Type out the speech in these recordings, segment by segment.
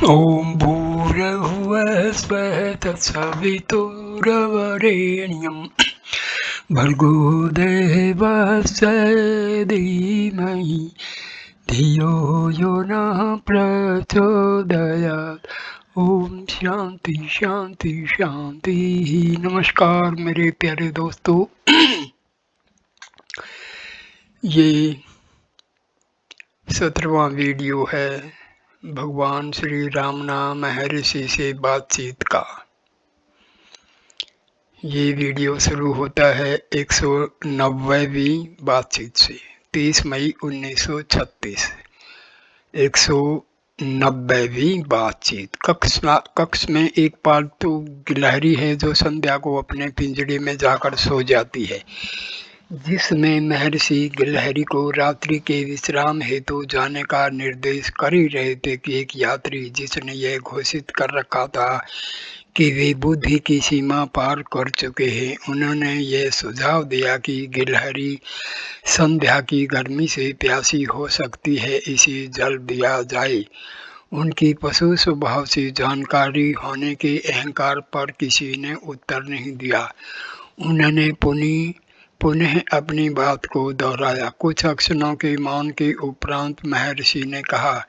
ॐ भूर्भुवः स्वः तत्सवितुर्वरेण्यं भर्गो देवस्य धीमहि धियो यो नः प्रचोदयात्। ओम शांति शांति शांति। नमस्कार मेरे प्यारे दोस्तों। ये 17वां वीडियो है भगवान श्री रामना महर्षि से बातचीत का। ये वीडियो शुरू होता है 190वीं बातचीत से। 30 मई 1936 190वीं बातचीत। कक्ष में एक पालतू गिलहरी है जो संध्या को अपने पिंजरे में जाकर सो जाती है, जिसमें महर्षि गिलहरी को रात्रि के विश्राम हेतु जाने का निर्देश कर ही रहे थे कि एक यात्री जिसने यह घोषित कर रखा था कि वे बुद्धि की सीमा पार कर चुके हैं, उन्होंने यह सुझाव दिया कि गिलहरी संध्या की गर्मी से प्यासी हो सकती है, इसे जल दिया जाए। उनकी पशु स्वभाव से जानकारी होने के अहंकार पर किसी ने उत्तर नहीं दिया। उन्होंने पुनः अपनी बात को दोहराया। कुछ क्षणों के मौन के उपरांत महर्षि ने कहा,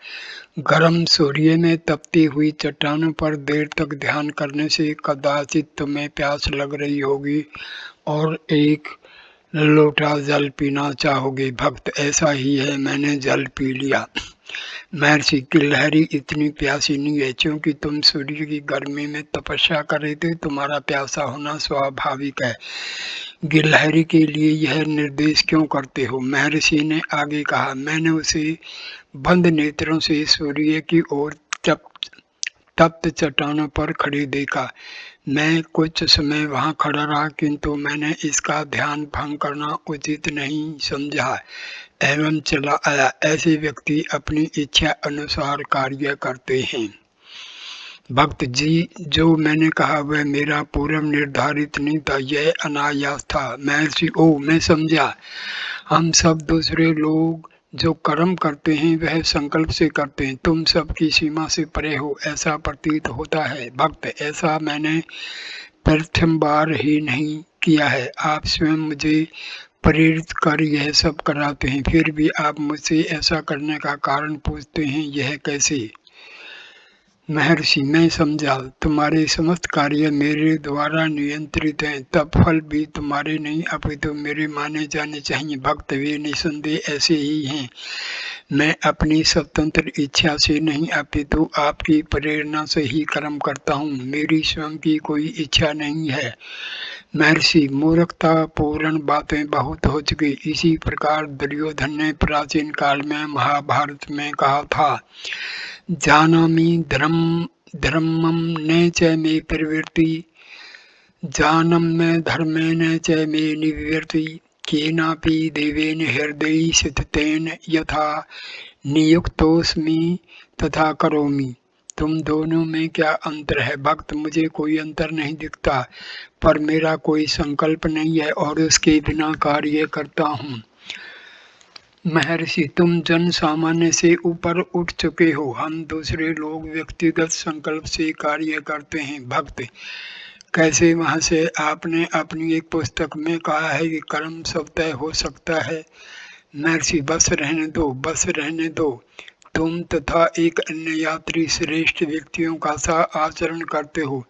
गर्म सूर्य में तपती हुई चट्टानों पर देर तक ध्यान करने से कदाचित तुम्हें प्यास लग रही होगी और एक लोटा जल पीना चाहोगे। भक्त, ऐसा ही है, मैंने जल पी लिया। महर्षि, गिलहरी इतनी प्यासी नहीं है, क्योंकि तुम सूर्य की गर्मी में तपस्या कर रहे थे, तुम्हारा प्यासा होना स्वाभाविक है। गिलहरी के लिए यह निर्देश क्यों करते हो? महर्षि ने आगे कहा, मैंने उसे बंद नेत्रों से सूर्य की ओर तप्त चट्टानों पर खड़े देखा। मैं कुछ समय वहां खड़ा रहा, किंतु मैंने इसका ध्यान भंग करना उचित नहीं समझा एवं चला आया। ऐसे व्यक्ति अपनी इच्छा अनुसार कार्य करते हैं। भक्त जी, जो मैंने कहा वह मेरा पूर्व निर्धारित नहीं था, यह अनायास था। महर्षि, ओ, मैं समझा। हम सब दूसरे लोग जो कर्म करते हैं वह संकल्प से करते हैं। तुम सबकी सीमा से परे हो, ऐसा प्रतीत होता है। भक्त, ऐसा मैंने प्रथम बार ही नहीं किया है। आप स्वयं मुझे प्रेरित कर यह सब कराते हैं, फिर भी आप मुझसे ऐसा करने का कारण पूछते हैं, यह कैसे? महर्षि, मैं समझा। तुम्हारे समस्त कार्य मेरे द्वारा नियंत्रित हैं, तब फल भी तुम्हारे नहीं अपितु मेरे माने जाने चाहिए। भक्त, वे निसंदेह ऐसे ही हैं। मैं अपनी स्वतंत्र इच्छा से नहीं अपितु आपकी प्रेरणा से ही कर्म करता हूँ। मेरी स्वयं की कोई इच्छा नहीं है। महर्षि, मूर्खतापूर्ण बातें बहुत हो चुकी। इसी प्रकार दुर्योधन ने प्राचीन काल में महाभारत में कहा था, जानामि धर्मं न च मे प्रवृत्ति, जानम्य धर्मेण च मे निवृत्ति, केनापि देवेन हृदये स्थितेन यथा नियुक्तोऽस्मि तथा करोमि। तुम दोनों में क्या अंतर है? भक्त, मुझे कोई अंतर नहीं दिखता, पर मेरा कोई संकल्प नहीं है और उसके बिना कार्य करता हूँ। महर्षि, तुम जन सामान्य से ऊपर उठ चुके हो। हम दूसरे लोग व्यक्तिगत संकल्प से कार्य करते हैं। भक्त, कैसे? वहां से आपने अपनी एक पुस्तक में कहा है कि कर्म स्वतः हो सकता है। महर्षि, बस रहने दो, बस रहने दो। तुम तथा एक अन्य यात्री श्रेष्ठ व्यक्तियों का सा आचरण करते हो।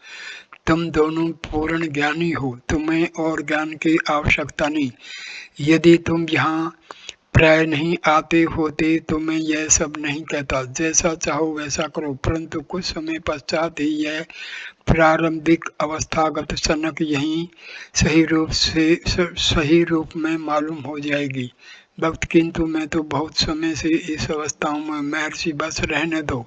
तुम दोनों पूर्ण ज्ञानी हो, तुम्हें और ज्ञान की आवश्यकता नहीं। यदि तुम यहाँ प्राय नहीं आते होते तो मैं यह सब नहीं कहता। जैसा चाहो वैसा करो, परंतु कुछ समय पश्चात ही यह प्रारंभिक अवस्थागत सनक यही सही रूप में मालूम हो जाएगी। भक्त, किंतु मैं तो बहुत समय से इस अवस्थाओं में। महर्षि, बस रहने दो।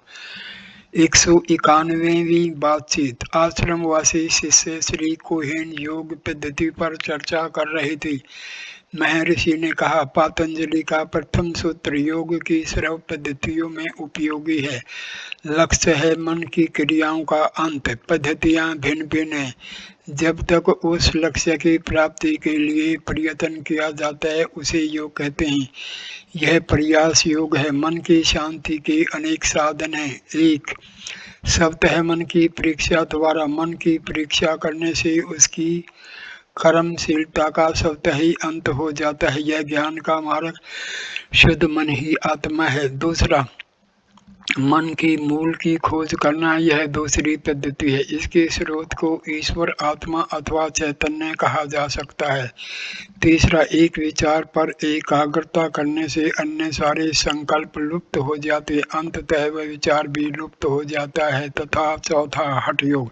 191वीं बातचीत। आश्रमवासी शिष्य श्री कोहेन योग पद्धति पर चर्चा कर रहे थे। महर्षि ने कहा, पातंजलि का प्रथम सूत्र योग की सर्व पद्धतियों में उपयोगी है। लक्ष्य है मन की क्रियाओं का अंत। पद्धतियां भिन्न भिन्न हैं। जब तक उस लक्ष्य की प्राप्ति के लिए प्रयत्न किया जाता है उसे योग कहते हैं। यह प्रयास योग है। मन की शांति के अनेक साधन हैं। एक, स्वतः मन की परीक्षा द्वारा। मन की परीक्षा करने से उसकी कर्मशीलता का स्वतः ही अंत हो जाता है। यह ज्ञान का मार्ग शुद्ध मन ही आत्मा है। दूसरा, मन के मूल की खोज करना, यह दूसरी पद्धति है। इसके स्रोत को ईश्वर, आत्मा अथवा चैतन्य कहा जा सकता है। तीसरा, एक विचार पर एकाग्रता करने से अन्य सारे संकल्प लुप्त हो जाते हैं। अंततः वह विचार भी लुप्त हो जाता है। तथा चौथा, हठ योग।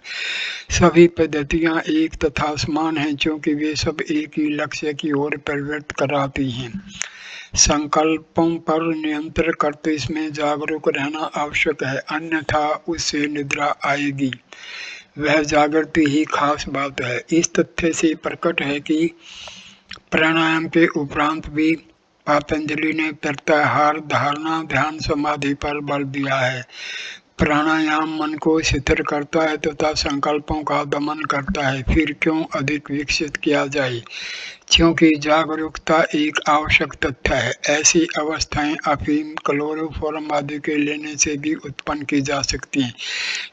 सभी पद्धतियां एक तथा समान हैं क्योंकि वे सब एक ही लक्ष्य की ओर प्रवृत्त कराती हैं। संकल्पों पर नियंत्रण करते इसमें जागरूक रहना आवश्यक है, अन्यथा उससे निद्रा आएगी। वह जागृति ही खास बात है। इस तथ्य से प्रकट है कि प्राणायाम के उपरांत भी पतंजलि ने प्रत्याहार, धारणा, ध्यान, समाधि पर बल दिया है। प्राणायाम मन को शिथिल करता है तथा संकल्पों का दमन करता है। फिर क्यों अधिक विकसित किया जाए? क्योंकि जागरूकता एक आवश्यक तथ्य है। ऐसी अवस्थाएं अफीम, क्लोरोफॉर्म आदि के लेने से भी उत्पन्न की जा सकती हैं,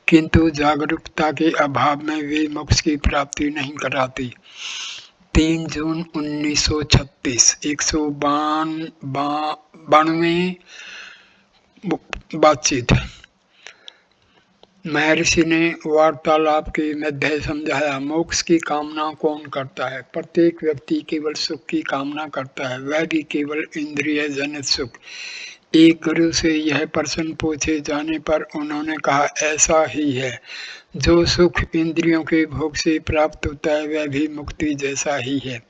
किंतु जागरूकता के अभाव में वे मोक्ष की प्राप्ति नहीं कराती। 3 जून 1936, 192 बातचीत। महर्षि ने वार्तालाप के मध्य समझाया, मोक्ष की कामना कौन करता है? प्रत्येक व्यक्ति केवल सुख की कामना करता है, वह भी केवल इंद्रिय जनित सुख। एक गुरु से यह प्रश्न पूछे जाने पर उन्होंने कहा, ऐसा ही है। जो सुख इंद्रियों के भोग से प्राप्त होता है वह भी मुक्ति जैसा ही है।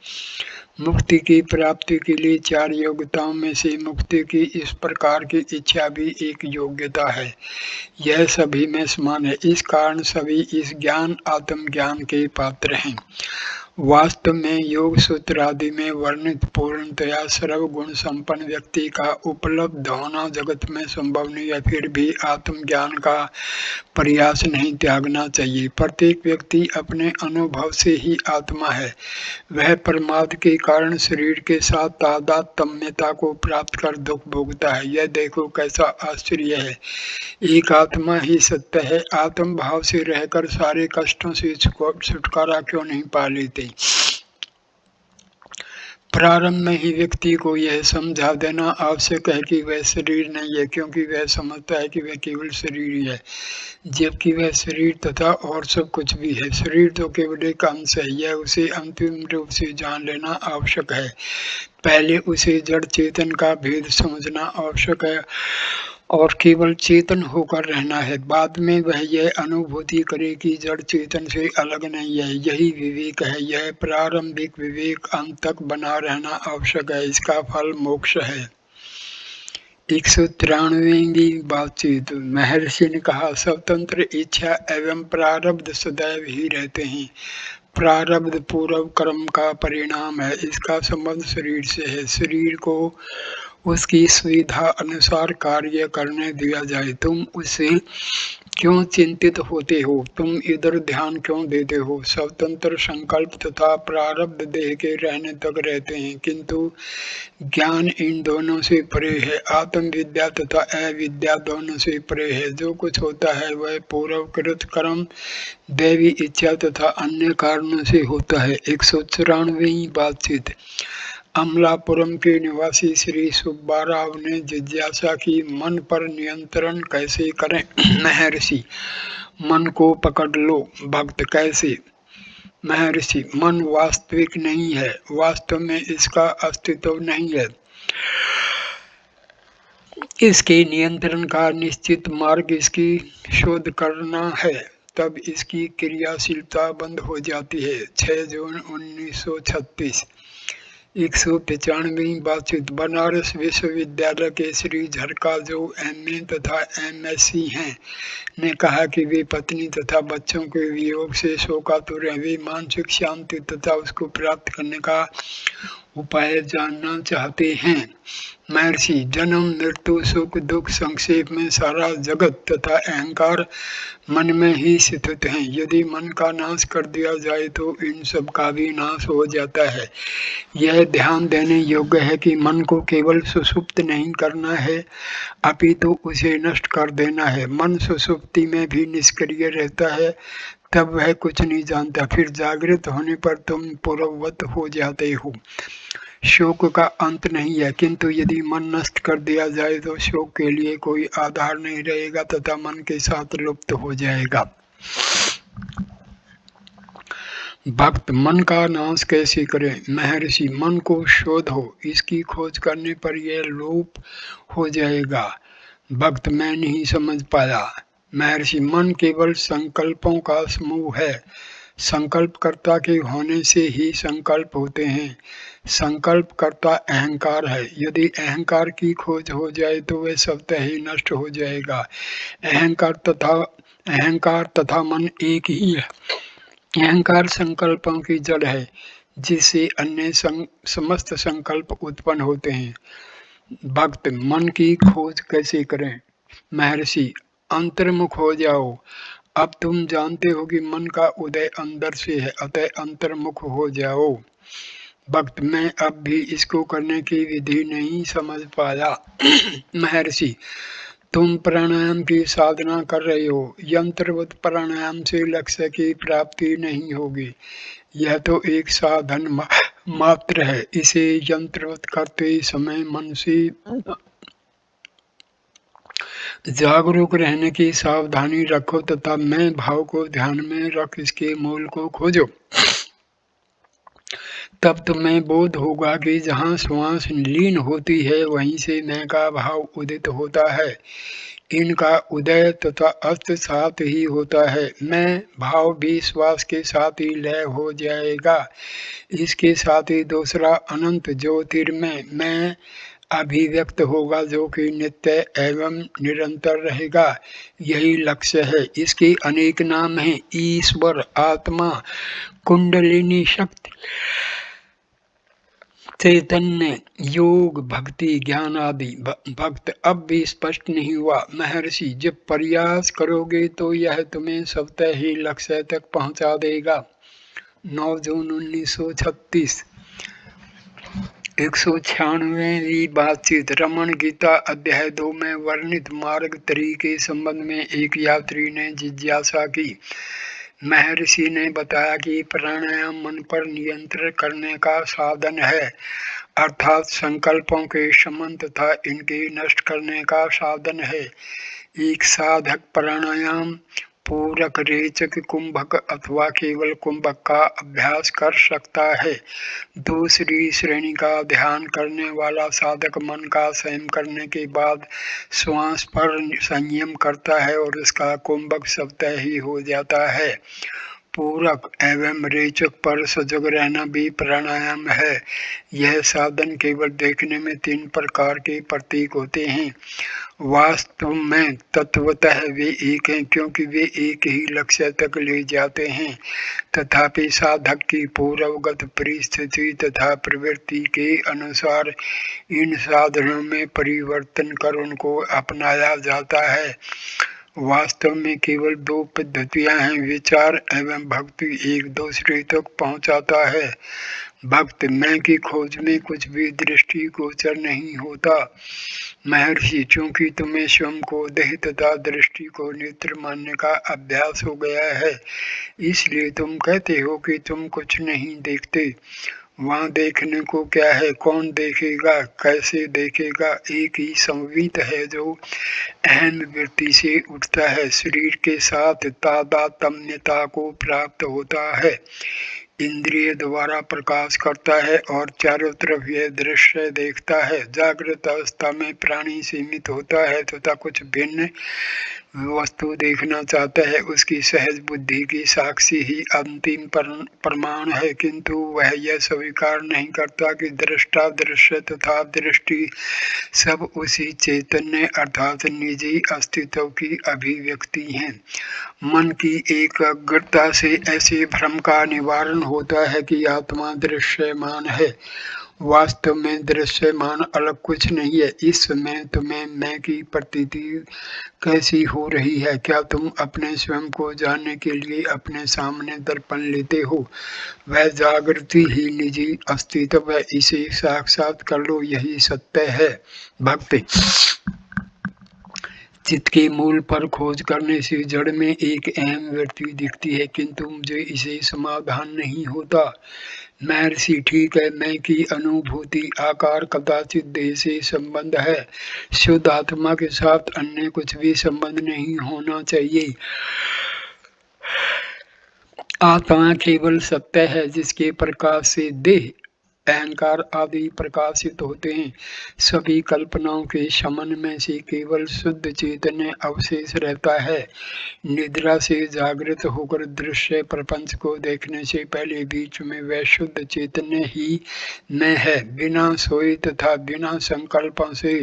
मुक्ति की प्राप्ति के लिए 4 योग्यताओं में से मुक्ति की इस प्रकार की इच्छा भी एक योग्यता है। यह सभी में समान है। इस कारण सभी इस ज्ञान, आत्मज्ञान के पात्र हैं। वास्तव में योग सूत्र आदि में वर्णित पूर्णतया सर्वगुण संपन्न व्यक्ति का उपलब्ध होना जगत में संभव नहीं है। फिर भी आत्मज्ञान का प्रयास नहीं त्यागना चाहिए। प्रत्येक व्यक्ति अपने अनुभव से ही आत्मा है। वह प्रमाद के कारण शरीर के साथ तादात्म्यता को प्राप्त कर दुख भोगता है। यह देखो कैसा आश्चर्य है। एक आत्मा ही सत्य है। आत्म भाव से रहकर सारे कष्टों से छुटकारा क्यों नहीं पा लेते? प्रारंभ में ही व्यक्ति को यह समझा देना आवश्यक है कि वह शरीर नहीं है, क्योंकि वह समझता है कि वह केवल शरीर ही है, जबकि वह शरीर तथा और सब कुछ भी है। शरीर तो केवल एक अंश है। यह उसे अंतिम रूप से जान लेना आवश्यक है। पहले उसे जड़ चेतन का भेद समझना आवश्यक है और केवल चेतन होकर रहना है। बाद में वह यह अनुभूति करे कि जड़ चेतन से अलग नहीं है। यही विवेक है। यह प्रारंभिक विवेक अंत तक बना रहना आवश्यक है। इसका फल मोक्ष है। 193वीं बातचीत। महर्षि ने कहा, स्वतंत्र इच्छा एवं प्रारब्ध सदैव ही रहते हैं। प्रारब्ध पूर्व कर्म का परिणाम है। इसका संबंध शरीर से है। शरीर को उसकी सुविधा अनुसार कार्य करने दिया जाए। तुम उससे क्यों चिंतित होते हो? तुम इधर ध्यान क्यों देते हो? स्वतंत्र संकल्प तथा प्रारब्ध देह के रहने तक रहते हैं, किंतु ज्ञान इन दोनों से परे है। आत्मविद्या तथा अविद्या दोनों से परे है। जो कुछ होता है वह पूर्वकृत कर्म, दैवी इच्छा तथा अन्य कारणों से होता है। 194वीं बातचीत। अमलापुरम के निवासी श्री सुब्बाराव ने जिज्ञासा की, मन पर नियंत्रण कैसे करें? महर्षि, मन को पकड़ लो। भक्त, कैसे? महर्षि, मन वास्तविक नहीं है। वास्तव में इसका अस्तित्व नहीं है। इसके नियंत्रण का निश्चित मार्ग इसकी शोध करना है, तब इसकी क्रियाशीलता बंद हो जाती है। 6 जून 1936। 195वीं बातचीत। बनारस विश्वविद्यालय के श्री झरका, जो एमए तथा एमएससी हैं, ने कहा कि वे पत्नी तथा बच्चों के वियोग से शोकातुर हैं। वे मानसिक शांति तथा उसको प्राप्त करने का उपाय जानना चाहते हैं। महर्षि, जन्म मृत्यु सुख दुख संक्षेप में सारा जगत तथा अहंकार मन में ही स्थित हैं। यदि मन का नाश कर दिया जाए तो इन सब का भी नाश हो जाता है। यह ध्यान देने योग्य है कि मन को केवल सुषुप्त नहीं करना है, अपितु उसे नष्ट कर देना है। मन सुषुप्ति में भी निष्क्रिय रहता है, तब वह कुछ नहीं जानता। फिर जागृत होने पर तुम पूर्ववत हो जाते हो। शोक का अंत नहीं है, किंतु यदि मन नष्ट कर दिया जाए तो शोक के लिए कोई आधार नहीं रहेगा तथा मन के साथ लुप्त हो जाएगा। भक्त, मन का नाश कैसे करें? महर्षि, मन को शोधो, इसकी खोज करने पर यह लोप हो जाएगा। भक्त, मैं नहीं समझ पाया। महर्षि, मन केवल संकल्पों का समूह है। संकल्पकर्ता के होने से ही संकल्प होते हैं। संकल्पकर्ता अहंकार है। यदि अहंकार की खोज हो जाए तो वह स्वतः ही नष्ट हो जाएगा। अहंकार तथा मन एक ही है। अहंकार संकल्पों की जड़ है, जिससे अन्य समस्त संकल्प उत्पन्न होते हैं। भक्त, मन की खोज कैसे करें? महर्षि, अंतर्मुख हो जाओ। अब तुम जानते हो कि मन का उदय अंदर से है, अतः अंतर्मुख हो जाओ। भक्त, मैं अब भी इसको करने की विधि नहीं समझ पाया। महर्षि, तुम प्राणायाम की साधना कर रहे हो। यंत्रवत प्राणायाम से लक्ष्य की प्राप्ति नहीं होगी। यह तो एक साधन मात्र है। इसे यंत्रवत करते समय मन से जागरूक रहने की सावधानी रखो तथा मैं भाव को ध्यान में रख इसके मूल को खोजो। तब तुम्हें बोध होगा कि जहाँ श्वास लीन होती है वहीं से मैं का भाव उदित होता है। इनका उदय तथा अस्त साथ ही होता है। मैं भाव भी श्वास के साथ ही लय हो जाएगा। इसके साथ ही दूसरा अनंत ज्योतिर्मय मैं अभिव्यक्त होगा, जो कि नित्य एवं निरंतर रहेगा। यही लक्ष्य है। इसके अनेक नाम हैं: ईश्वर, आत्मा, कुंडलिनी शक्ति, चैतन्य, योग, भक्ति, ज्ञान आदि। भक्त, अब भी स्पष्ट नहीं हुआ। महर्षि, जब प्रयास करोगे तो यह तुम्हें स्वतः ही लक्ष्य तक पहुंचा देगा। 9 जून 1936। 196वीं बातचीत। रमण गीता अध्याय 2 में वर्णित मार्ग तरी के संबंध में एक यात्री ने जिज्ञासा की। महर्षि ने बताया कि प्राणायाम मन पर नियंत्रण करने का साधन है, अर्थात संकल्पों के शमन तथा इनके नष्ट करने का साधन है। एक साधक प्राणायाम पूरक, रेचक, कुंभक अथवा केवल कुंभक का अभ्यास कर सकता है। दूसरी श्रेणी का ध्यान करने वाला साधक मन का संयम करने के बाद श्वास पर संयम करता है और उसका कुंभक स्वतः ही हो जाता है। पूरक एवं रेचक पर सजग रहना भी प्राणायाम है। यह साधन केवल देखने में 3 प्रकार के प्रतीक होते हैं। वास्तव में तत्वतः वे एक हैं, क्योंकि वे एक ही लक्ष्य तक ले जाते हैं। तथापि साधक की पूर्वगत परिस्थिति तथा प्रवृत्ति के अनुसार इन साधनों में परिवर्तन कर उनको अपनाया जाता है। वास्तव में केवल 2 पद्धतियां हैं, विचार एवं भक्ति एक दूसरे तक पहुंचाता है। भक्त, मैं की खोज में कुछ भी दृष्टि गोचर नहीं होता। महर्षि, चूंकि तुम्हें स्वयं को देह तथा दृष्टि को नेत्र मानने का अभ्यास हो गया है, इसलिए तुम कहते हो कि तुम कुछ नहीं देखते। वहाँ देखने को क्या है? कौन देखेगा? कैसे देखेगा? एक ही संवित है जो अहम वृत्ति से उठता है, शरीर के साथ तादात्म्यता को प्राप्त होता है, इंद्रिय द्वारा प्रकाश करता है और चारों तरफ यह दृश्य देखता है। जागृत अवस्था में प्राणी सीमित होता है तथा कुछ भिन्न वस्तु देखना चाहता है। उसकी सहज बुद्धि की साक्षी ही अंतिम प्रमाण है, किंतु वह यह स्वीकार नहीं करता कि दृष्टा, दृश्य तथा दृष्टि सब उसी चैतन्य अर्थात निजी अस्तित्व की अभिव्यक्ति हैं। मन की एकाग्रता से ऐसे भ्रम का निवारण होता है कि आत्मा दृश्यमान है। वास्तव में दृश्यमान अलग कुछ नहीं है। इस समय तुम्हें मैं की प्रतीति कैसी हो रही है? क्या तुम अपने स्वयं को जानने के लिए अपने सामने दर्पण लेते हो? वह जागृति ही निजी अस्तित्व है, इसे साक्षात कर लो, यही सत्य है। भक्ति चित्त के मूल पर खोज करने से जड़ में एक अहम वृत्ति दिखती है, किंतु मुझे इसे समाधान नहीं होता। महर्षि ठीक है, मैं की अनुभूति आकार कदाचित देह से संबंध है, शुद्ध आत्मा के साथ अन्य कुछ भी संबंध नहीं होना चाहिए। आत्मा केवल सत्य है जिसके प्रकाश से देह अहंकार आदि प्रकाशित होते हैं। सभी कल्पनाओं के शमन में से केवल शुद्ध चैतन्य अवशेष रहता है। निद्रा से जागृत होकर दृश्य प्रपंच को देखने से पहले बीच में वह शुद्ध चैतन्य ही मैं है। बिना सोए तथा बिना संकल्पों से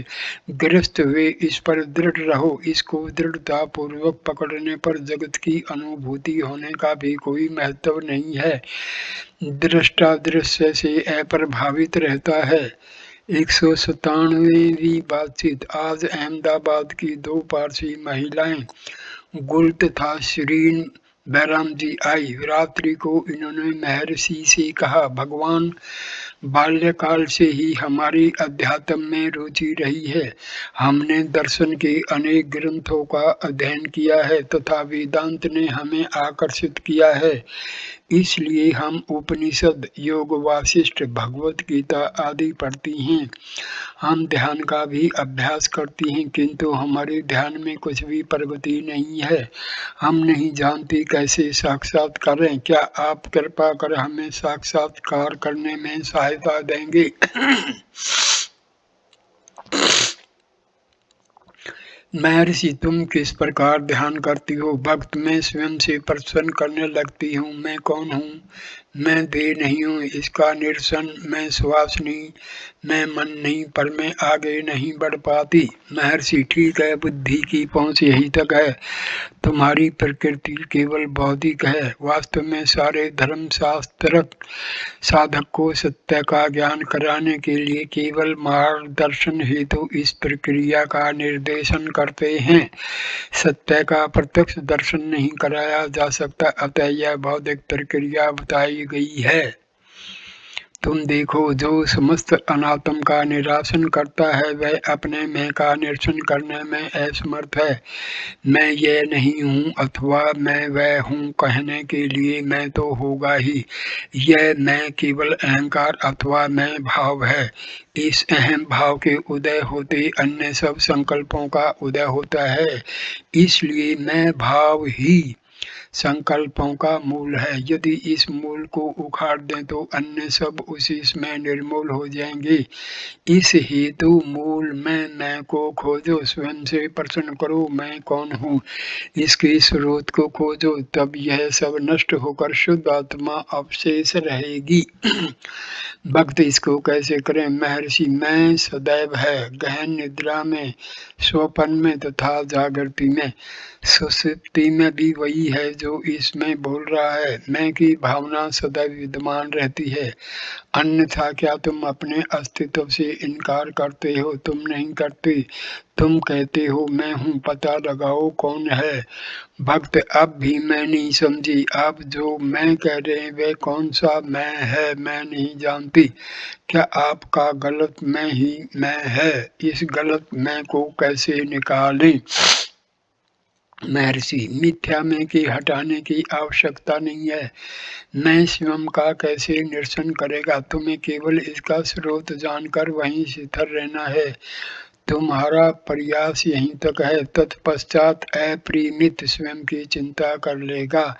ग्रस्त हुए इस पर दृढ़ रहो। इसको दृढ़ता पूर्वक पकड़ने पर जगत की अनुभूति होने का भी कोई महत्व नहीं है। दृष्टा दृश्य से अप्रभावित रहता है। 197वीं बातचीत। आज अहमदाबाद की 2 पारसी महिलाएं गुल तथा श्रीन बैराम जी आई। रात्रि को इन्होंने महर्षि से कहा, भगवान, बाल्यकाल से ही हमारी अध्यात्म में रुचि रही है। हमने दर्शन के अनेक ग्रंथों का अध्ययन किया है तथा वेदांत ने हमें आकर्षित किया है। इसलिए हम उपनिषद, योग वासिष्ठ, भगवत गीता आदि पढ़ती हैं। हम ध्यान का भी अभ्यास करती हैं, किंतु हमारे ध्यान में कुछ भी प्रगति नहीं है। हम नहीं जानती कैसे साक्षात करें। क्या आप कृपा कर हमें साक्षात्कार करने में सहायता देंगे? महर्षि, तुम किस प्रकार ध्यान करती हो? भक्त, मैं स्वयं से प्रश्न करने लगती हूँ, मैं कौन हूँ? मैं देह नहीं हूँ, इसका निरसन। मैं श्वास नहीं, मैं मन नहीं, पर मैं आगे नहीं बढ़ पाती। महर्षि ठीक है, बुद्धि की पहुँच यही तक है। तुम्हारी प्रकृति केवल बौद्धिक है। वास्तव में सारे धर्म शास्त्र साधक को सत्य का ज्ञान कराने के लिए केवल मार्गदर्शन हेतु इस प्रक्रिया का निर्देशन करते हैं। सत्य का प्रत्यक्ष दर्शन नहीं कराया जा सकता, अतः यह बौद्धिक प्रक्रिया बताई गई है। तुम देखो, जो समस्त अनात्म का निरासन करता है वह अपने मैं का निरसन करने में असमर्थ है। मैं यह नहीं हूँ अथवा मैं वह हूँ कहने के लिए मैं तो होगा ही। यह मैं केवल अहंकार अथवा मैं भाव है। इस अहम भाव के उदय होते अन्य सब संकल्पों का उदय होता है। इसलिए मैं भाव ही संकल्पों का मूल है। यदि इस मूल को उखाड़ दें तो अन्य सब उसी में निर्मूल हो जाएंगे। इस हेतु मूल में मैं को खोजो, स्वयं से प्रश्न करो, मैं कौन हूँ? इसके स्रोत को खोजो, तब यह सब नष्ट होकर शुद्ध आत्मा अवशेष रहेगी। भक्त, इसको कैसे करें? महर्षि, मैं सदैव है, गहन निद्रा में, स्वप्न में तथा जागृति में। सुषुप्ति में भी वही है जो इसमें बोल रहा है। मैं की भावना सदैव विद्यमान रहती है। अन्यथा क्या तुम अपने अस्तित्व से इनकार करते हो? तुम नहीं करते। तुम कहते हो मैं हूँ, पता लगाओ कौन है। भक्त, अब भी मैं नहीं समझी। आप जो मैं कह रहे हैं वह कौन सा मैं है? मैं नहीं जानती। क्या आपका गलत मैं ही मैं है? इस गलत मैं को कैसे निकालें? महर्षि, मिथ्या मैं के हटाने की आवश्यकता नहीं है। मैं स्वयं का कैसे निरसन करेगा? तुम्हें केवल इसका स्रोत जानकर वहीं स्थिर रहना है। तुम्हारा प्रयास यहीं तक है, तत्पश्चात अपरिमित स्वयं की चिंता कर लेगा।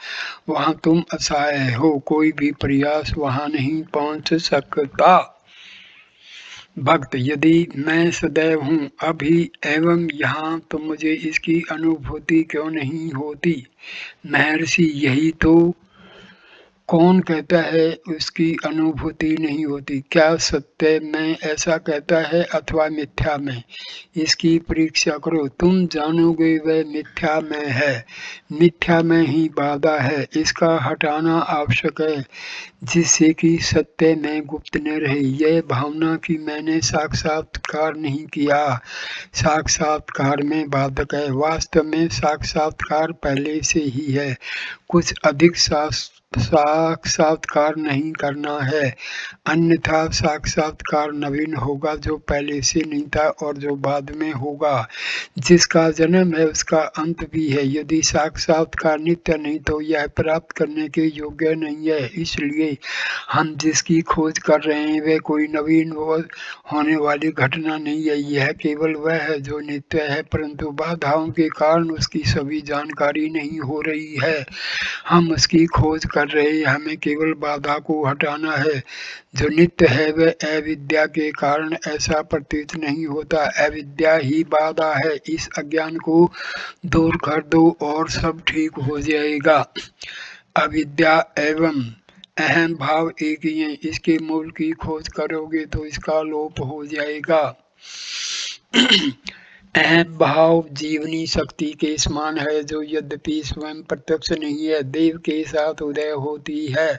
वहाँ तुम असहाय हो, कोई भी प्रयास वहाँ नहीं पहुँच सकता। भक्त, यदि मैं सदैव हूँ अभी एवं यहाँ, तो मुझे इसकी अनुभूति क्यों नहीं होती? महर्षि, यही तो कौन कहता है उसकी अनुभूति नहीं होती? क्या सत्य में ऐसा कहता है अथवा मिथ्या में? इसकी परीक्षा करो, तुम जानोगे वह मिथ्या में है, मिथ्या में ही बाधा है, इसका हटाना आवश्यक है, जिससे कि सत्य में गुप्त न रहे। यह भावना कि मैंने साक्षात्कार नहीं किया, साक्षात्कार में बाधक है। वास्तव में साक्षात्कार पहले से ही है, कुछ अधिक साक्षात्कार नहीं करना है, अन्यथा साक्षात्कार नवीन होगा जो पहले से नहीं था और जो बाद में होगा। जिसका जन्म है उसका अंत भी है। यदि साक्षात्कार नित्य नहीं तो यह प्राप्त करने के योग्य नहीं है। इसलिए हम जिसकी खोज कर रहे हैं वह कोई नवीन होने वाली घटना नहीं है, यह केवल वह है जो नित्य है, परंतु बाधाओं के कारण उसकी सभी जानकारी नहीं हो रही है। हम उसकी खोज कर रहे हैं, हमें केवल बाधा को हटाना है। जो नित्य है वह अविद्या के कारण ऐसा प्रतीत नहीं होता, अविद्या ही बाधा है। इस अज्ञान को दूर कर दो और सब ठीक हो जाएगा। अविद्या एवं अहम भाव एक ही है, इसके मूल की खोज करोगे तो इसका लोप हो जाएगा। अहम भाव जीवनी शक्ति के समान है, जो यद्यपि स्वयं प्रत्यक्ष नहीं है, देव के साथ उदय होती है,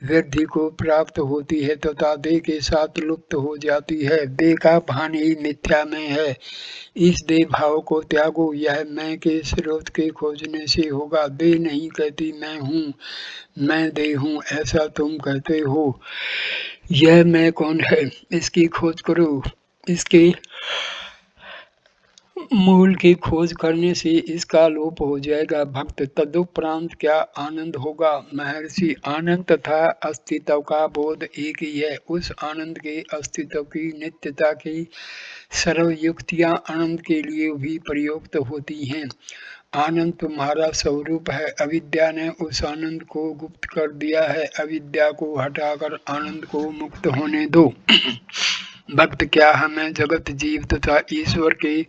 वृद्धि को प्राप्त होती है तथा देह के साथ लुप्त हो जाती है। देह का भान ही मिथ्या में है। इस देह भाव को त्यागो, यह मैं के स्रोत के खोजने से होगा। देह नहीं कहती मैं हूँ, मैं देह हूँ, ऐसा तुम कहते हो। यह मैं कौन है, इसकी खोज करो। इसके मूल की खोज करने से इसका लोप हो जाएगा। भक्त तदुपरांत क्या आनंद होगा? महर्षि, आनंद तथा अस्तित्व का बोध एक ही है। उस आनंद के अस्तित्व की नित्यता की सर्व युक्तियां आनंद के लिए भी प्रयुक्त होती हैं। आनंद तुम्हारा स्वरूप है, अविद्या ने उस आनंद को गुप्त कर दिया है। अविद्या को हटाकर आनंद को मुक्त होने दो। भक्त, क्या हमें जगत, जीव तथा ईश्वर के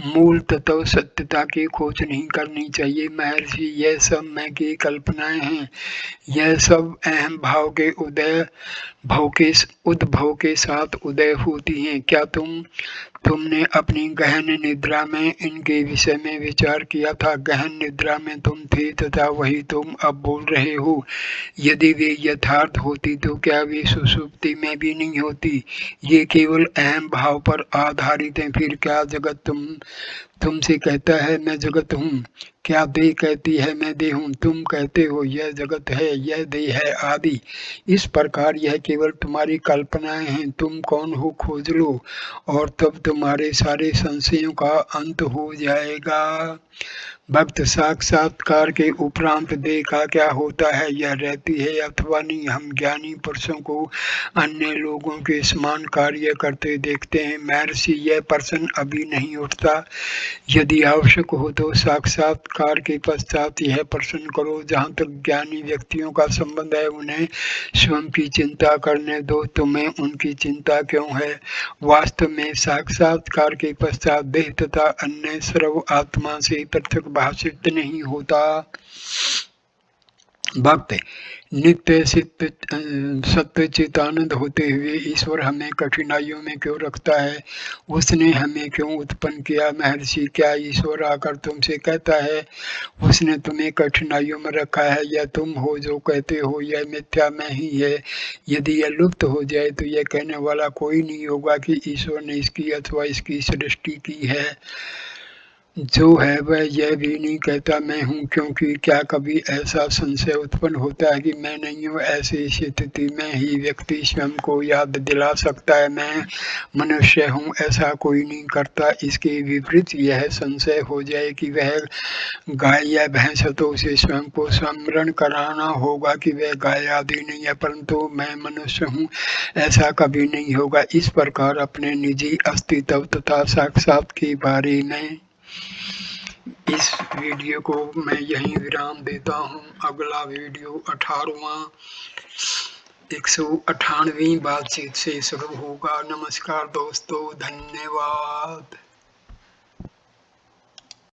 मूल तत्व सत्यता की खोज नहीं करनी चाहिए? महर्षि, यह सब मैं की कल्पनाएं हैं, यह सब अहम भाव के उद्भव के साथ उदय होती हैं। क्या तुमने अपनी गहन निद्रा में इनके विषय में विचार किया था? गहन निद्रा में तुम थे तथा वही तुम अब बोल रहे हो। यदि वे यथार्थ होती तो क्या वे सुषुप्ति में भी नहीं होती? ये केवल अहम भाव पर आधारित है। फिर क्या जगत तुमसे कहता है मैं जगत हूँ? क्या देह कहती है मैं देह हूँ? तुम कहते हो यह जगत है, यह देह है आदि। इस प्रकार यह केवल तुम्हारी कल्पनाएं हैं। तुम कौन हो खोज लो और तब तुम्हारे सारे संशयों का अंत हो जाएगा। भक्त, साक्षात्कार के उपरांत देह का क्या होता है? यह रहती है अथवा नहीं? हम ज्ञानी पुरुषों को अन्य लोगों के समान कार्य करते देखते हैं। महर्षि, यह प्रश्न अभी नहीं उठता। यदि आवश्यक हो तो साक्षात्कार के पश्चात यह प्रश्न करो। जहाँ तक ज्ञानी व्यक्तियों का संबंध है, उन्हें स्वयं की चिंता करने दो। तुम्हें उनकी चिंता क्यों है? वास्तव में साक्षात्कार के पश्चात देह तथा अन्य सर्व आत्मा से पृथक भाषित नहीं होता। भक्त, नित्य सत्य चितानंद होते हुए ईश्वर हमें कठिनाइयों में क्यों रखता है? उसने हमें क्यों उत्पन्न किया? महर्षि, क्या ईश्वर आकर तुमसे कहता है उसने तुम्हें कठिनाइयों में रखा है, या तुम हो जो कहते हो यह मिथ्या में ही है? यदि यह लुप्त हो जाए तो यह कहने वाला कोई नहीं होगा कि ईश्वर ने इसकी अथवा इसकी सृष्टि की है। जो है वह यह भी नहीं कहता मैं हूँ, क्योंकि क्या कभी ऐसा संशय उत्पन्न होता है कि मैं नहीं हूँ? ऐसी स्थिति में ही व्यक्ति स्वयं को याद दिला सकता है मैं मनुष्य हूँ। ऐसा कोई नहीं करता। इसके विपरीत यह संशय हो जाए कि वह गाय या भैंस है तो उसे स्वयं को स्मरण कराना होगा कि वह गाय आदि नहीं है, परंतु मैं मनुष्य हूँ, ऐसा कभी नहीं होगा। इस प्रकार अपने निजी अस्तित्व तथा साक्षात के बारे में इस वीडियो को मैं यहीं विराम देता हूँ। अगला वीडियो 198वीं बातचीत से शुरू होगा। नमस्कार दोस्तों, धन्यवाद।